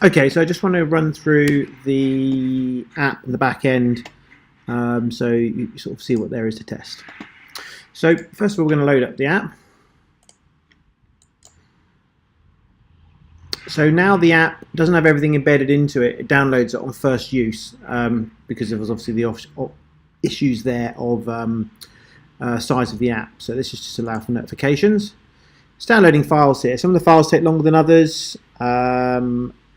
Okay, so I just want to run through the app and the back end, so you sort of see what there is to test. So first of all, we're going to load up the app. So now the app doesn't have everything embedded into it. It downloads it on first use because there was obviously the issues there of size of the app. So this is just allow for notifications. It's downloading files here. Some of the files take longer than others.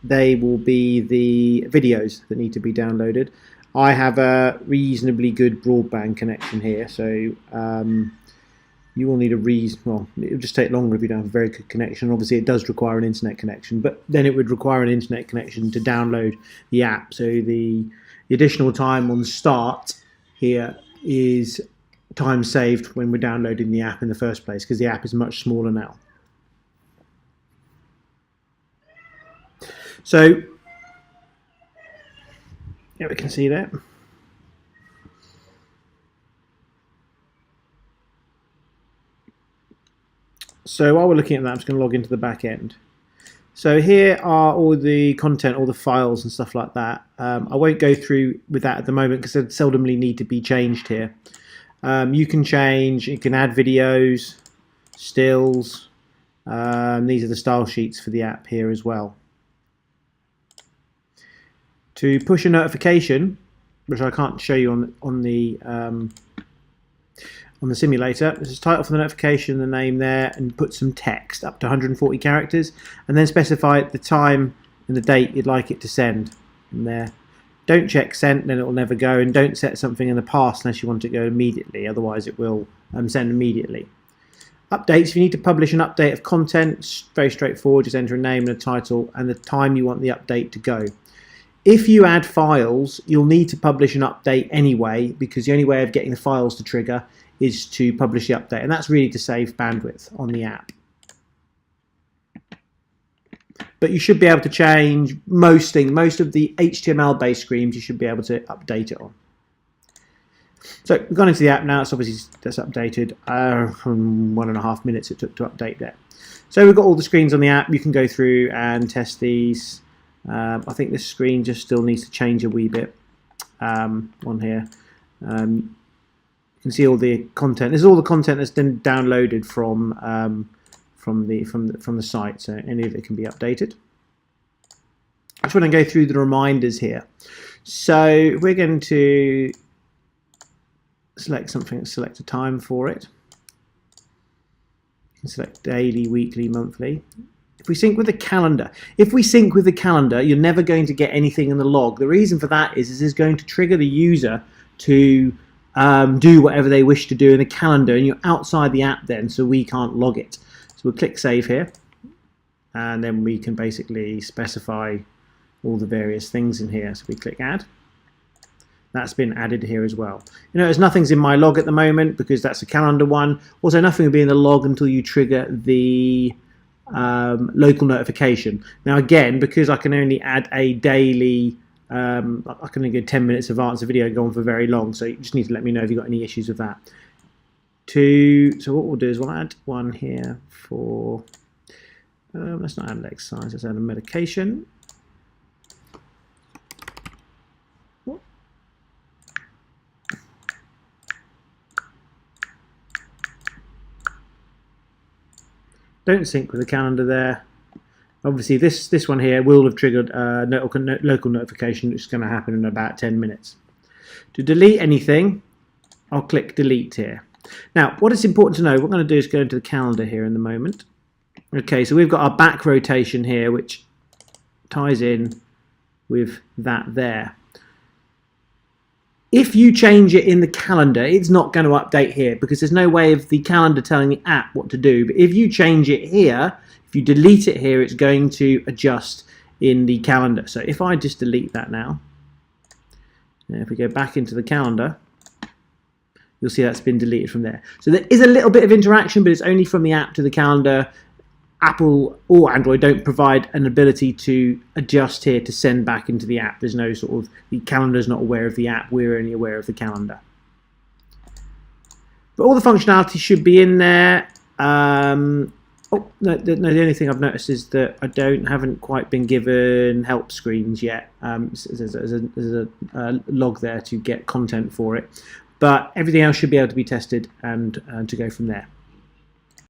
They will be the videos that need to be downloaded. I have a reasonably good broadband connection here, so you will need well, it'll just take longer if you don't have a very good connection. Obviously it does require an internet connection, but then it would require an internet connection to download the app. So the additional time on start here is time saved when we're downloading the app in the first place, because the app is much smaller now. So yeah, we can see that. So while we're looking at that, I'm just going to log into the back end. So here are all the content, all the files and stuff like that. I won't go through with that at the moment because they seldomly need to be changed here. You can change, you can add videos, stills. These are the style sheets for the app here as well. To push a notification, which I can't show you on the simulator, this is title for the notification, the name there, and put some text up to 140 characters, and then specify the time and the date you'd like it to send in there. Don't check sent, then it will never go, and don't set something in the past unless you want it to go immediately, otherwise it will send immediately. Updates, if you need to publish an update of content, it's very straightforward, just enter a name and a title and the time you want the update to go. If you add files, you'll need to publish an update anyway, because the only way of getting the files to trigger is to publish the update, and that's really to save bandwidth on the app. But you should be able to change most of the HTML-based screens you should be able to update it on. So we've gone into the app now. It's obviously that's updated from 1.5 minutes it took to update that. So we've got all the screens on the app. You can go through and test these. I think this screen just still needs to change a wee bit on here. You can see all the content. This is all the content that's been downloaded from the site, so any of it can be updated. I just want to go through the reminders here. So we're going to select something, select a time for it. You can select daily, weekly, monthly. If we sync with the calendar, you're never going to get anything in the log. The reason for that is this is going to trigger the user to do whatever they wish to do in the calendar, and you're outside the app then, so we can't log it. So we'll click save here, and then we can basically specify all the various things in here. So we click add. That's been added here as well. You notice nothing's in my log at the moment because that's a calendar one. Also, nothing will be in the log until you trigger the local notification. Now again, because I can only add a daily, I can only go 10 minutes advance, the video go on for very long, so you just need to let me know if you've got any issues with that. So what we'll do is we'll add one here for, let's not add an exercise, let's add a medication. Don't sync with the calendar there. Obviously this one here will have triggered a local notification, which is going to happen in about 10 minutes. To delete anything, I'll click delete here. Now what is important to know, what we're going to do is go into the calendar here in the moment. Okay, so we've got our back rotation here, which ties in with that there. If you change it in the calendar, it's not going to update here because there's no way of the calendar telling the app what to do. But if you change it here, if you delete it here, it's going to adjust in the calendar. So if I just delete that now, and if we go back into the calendar, you'll see that's been deleted from there. So there is a little bit of interaction, but it's only from the app to the calendar. Apple or Android don't provide an ability to adjust here to send back into the app. There's no sort of, the calendar's not aware of the app, we're only aware of the calendar. But all the functionality should be in there. Oh, no, the only thing I've noticed is that I haven't quite been given help screens yet. There's a log there to get content for it, but everything else should be able to be tested and to go from there.